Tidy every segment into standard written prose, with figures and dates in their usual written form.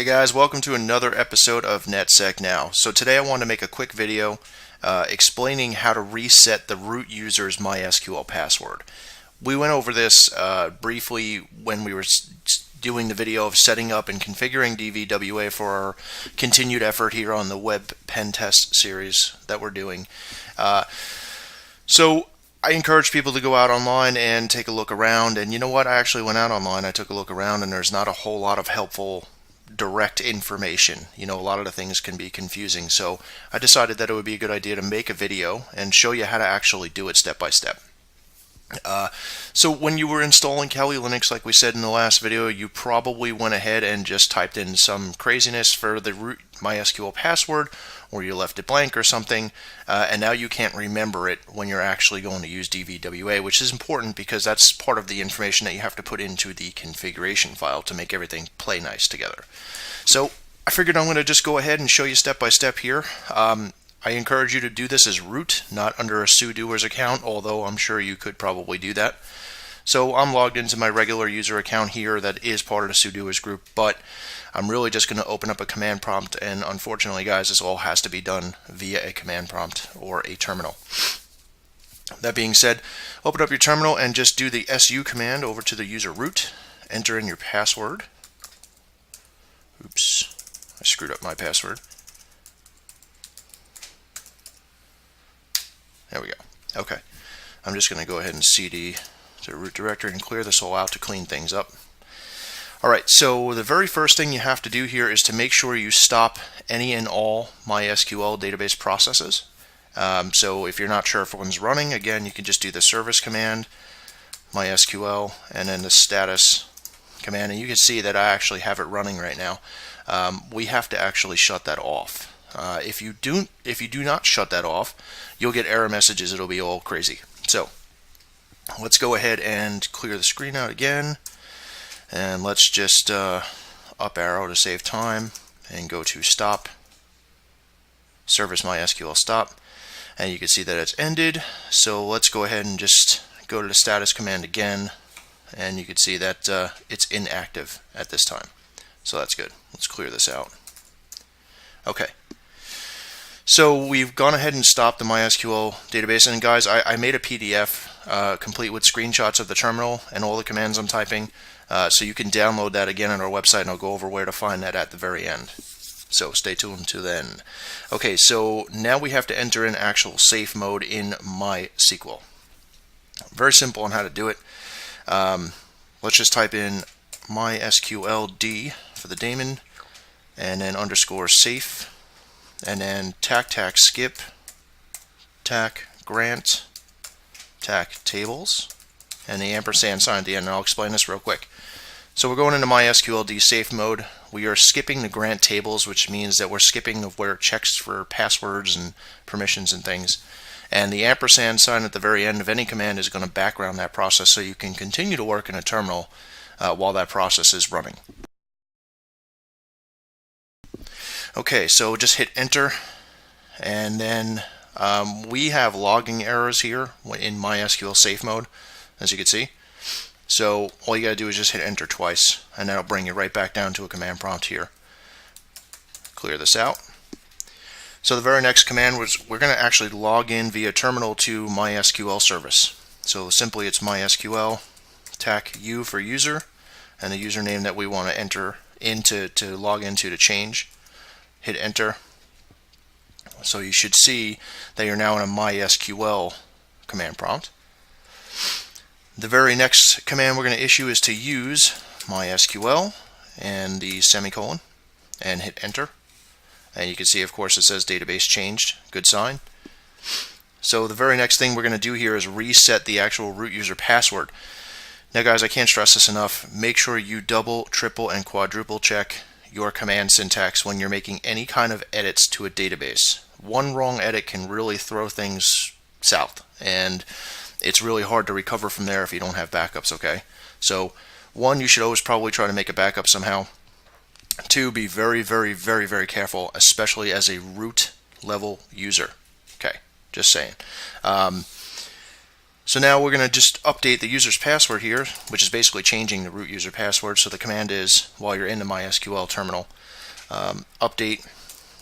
Hey guys, welcome to another episode of NetSec Now. So today I want to make a quick video explaining how to reset the root user's MySQL password. We went over this briefly when we were doing the video of setting up and configuring DVWA for our continued effort here on the web pen test series that we're doing. So I encourage people to go out online and take a look around, and you know what, I actually went out online, I took a look around, and there's not a whole lot of helpful direct information. A lot of the things can be confusing, so I decided that it would be a good idea to make a video and show you how to actually do it step by step. So when you were installing Kali Linux, like we said in the last video, you probably went ahead and just typed in some craziness for the root MySQL password, or you left it blank or something, and now you can't remember it when you're actually going to use DVWA, which is important because that's part of the information that you have to put into the configuration file to make everything play nice together. So I figured I'm going to just go ahead and show you step by step here. I encourage you to do this as root, not under a sudoers account, although I'm sure you could probably do that. So I'm logged into my regular user account here that is part of the sudoers group, but I'm really just going to open up a command prompt, and unfortunately guys, this all has to be done via a command prompt or a terminal. That being said, open up your terminal and just do the su command over to the user root, enter in your password. Oops, I screwed up my password. There we go. Okay, I'm just going to go ahead and cd to root directory and clear this all out to clean things up. Alright, so the very first thing you have to do here is to make sure you stop any and all MySQL database processes. So if you're not sure if one's running, again, you can just do the service command, MySQL, and then the status command, and you can see that I actually have it running right now. We have to actually shut that off. If you do not shut that off, you'll get error messages. It'll be all crazy. So let's go ahead and clear the screen out again, and let's just up arrow to save time and go to stop, service MySQL stop, and you can see that it's ended. So let's go ahead and just go to the status command again, and you can see that it's inactive at this time. So that's good. Let's clear this out. Okay. So we've gone ahead and stopped the MySQL database, and guys, I made a PDF complete with screenshots of the terminal and all the commands I'm typing, so you can download that again on our website, and I'll go over where to find that at the very end. So stay tuned to then. Okay, so now we have to enter in actual safe mode in MySQL. Very simple on how to do it. Let's just type in MySQLD for the daemon, and then underscore safe, and then tac skip, tac grant, tac tables, and the ampersand sign at the end, and I'll explain this real quick. So we're going into MySQLD safe mode. We are skipping the grant tables, which means that we're skipping of where it checks for passwords and permissions and things. And the ampersand sign at the very end of any command is going to background that process so you can continue to work in a terminal while that process is running. Okay, so just hit enter, and then we have logging errors here in MySQL safe mode, as you can see. So all you gotta do is just hit enter twice, and that'll bring you right back down to a command prompt here. Clear this out. So the very next command was we're gonna actually log in via terminal to MySQL service. So simply it's MySQL tac u for user, and the username that we want to enter into to log into to change. Hit enter. So you should see that you're now in a MySQL command prompt. The very next command we're going to issue is to use MySQL and the semicolon, and hit enter. And you can see, of course, it says database changed. Good sign. So the very next thing we're going to do here is reset the actual root user password. Now guys, I can't stress this enough. Make sure you double, triple, and quadruple check your command syntax when you're making any kind of edits to a database. One wrong edit can really throw things south, and it's really hard to recover from there if you don't have backups, okay? So one, you should always probably try to make a backup somehow. Two, be very, very, very, very careful, especially as a root level user. Okay, just saying. So now we're going to just update the user's password here, which is basically changing the root user password. So the command is, while you're in the MySQL terminal, update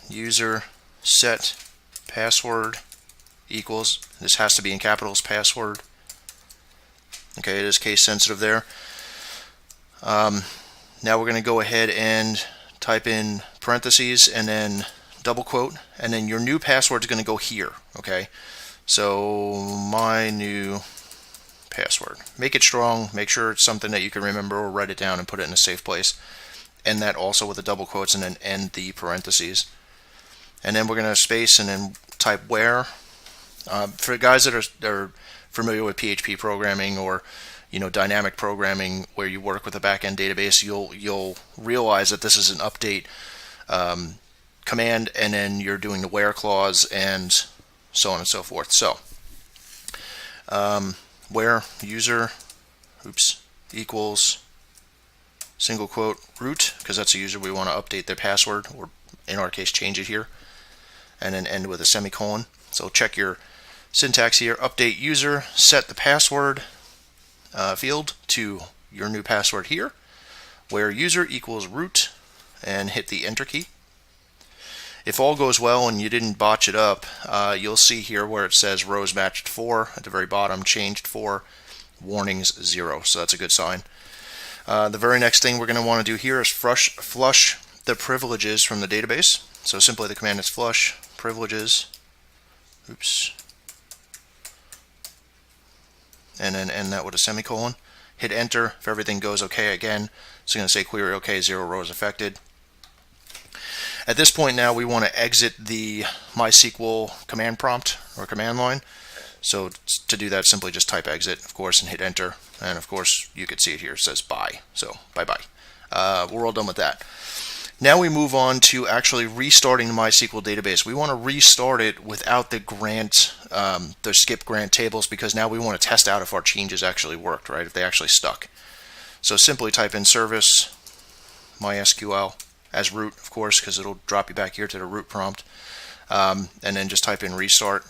user set password equals, this has to be in capitals, password. Okay, it is case sensitive there. Now we're going to go ahead and type in parentheses and then double quote, and then your new password is going to go here. Okay, so my new password. Make it strong, make sure it's something that you can remember, or write it down and put it in a safe place. End that also with the double quotes and then end the parentheses. And then we're going to space and then type where. For guys that are familiar with PHP programming or dynamic programming where you work with a backend database, you'll realize that this is an update command, and then you're doing the where clause and so on and so forth. So where user equals single quote root, because that's a user we want to update their password, or in our case change it here, and then end with a semicolon. So check your syntax here. Update user, set the password field to your new password here, where user equals root, and hit the enter key. If all goes well and you didn't botch it up, you'll see here where it says rows matched 4 at the very bottom, changed 4, warnings 0. So that's a good sign. The very next thing we're going to want to do here is flush the privileges from the database. So simply the command is flush privileges, and then end that with a semicolon. Hit enter if everything goes okay again. It's going to say query okay, 0 rows affected. At this point now we want to exit the MySQL command prompt or command line. So to do that, simply just type exit, of course, and hit enter. And of course you can see it here, it says bye. So bye-bye. We're all done with that. Now we move on to actually restarting the MySQL database. We want to restart it without the skip grant tables, because now we want to test out if our changes actually worked, right? If they actually stuck. So simply type in service MySQL as root, of course, because it'll drop you back here to the root prompt, and then just type in restart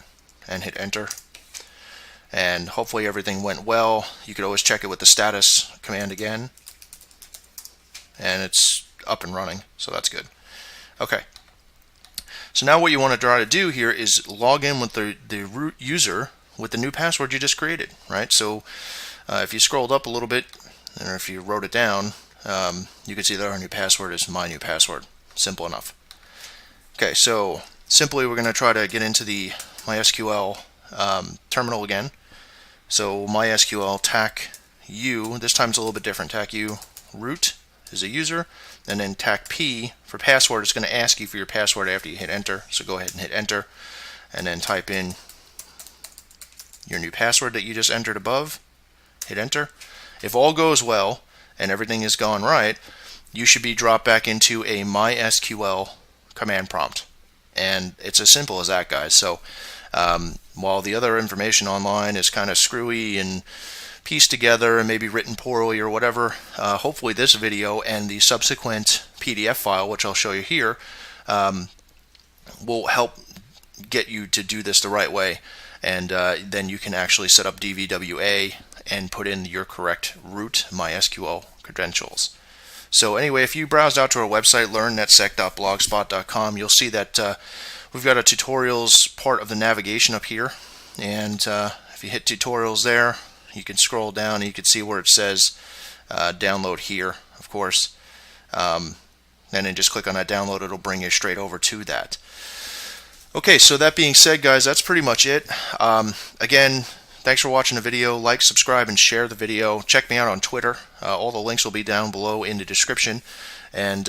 and hit enter. And hopefully everything went well. You could always check it with the status command again, and it's up and running, so that's good. Okay, so now what you want to try to do here is log in with the root user with the new password you just created, right? So if you scrolled up a little bit, or if you wrote it down, you can see that our new password is my new password. Simple enough. Okay, so simply we're going to try to get into the MySQL terminal again. So MySQL tac u, this time it's a little bit different. Tac u root is a user, and then tac p for password is going to ask you for your password after you hit enter. So go ahead and hit enter, and then type in your new password that you just entered above. Hit enter. If all goes well and everything is gone right, you should be dropped back into a MySQL command prompt. And it's as simple as that, guys. So while the other information online is kind of screwy and pieced together and maybe written poorly or whatever, hopefully this video and the subsequent PDF file, which I'll show you here, will help get you to do this the right way. And then you can actually set up DVWA and put in your correct root MySQL credentials. So anyway, if you browse out to our website, learnnetsec.blogspot.com, you'll see that we've got a tutorials part of the navigation up here. And if you hit tutorials there, you can scroll down and you can see where it says download here, of course. And then just click on that download, it'll bring you straight over to that. Okay, so that being said, guys, that's pretty much it. Again, thanks for watching the video. Like, subscribe, and share the video. Check me out on Twitter. All the links will be down below in the description. And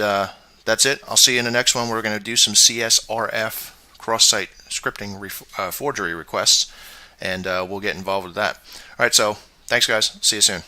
that's it. I'll see you in the next one. We're going to do some CSRF cross-site scripting forgery requests, and we'll get involved with that. All right, so thanks, guys. See you soon.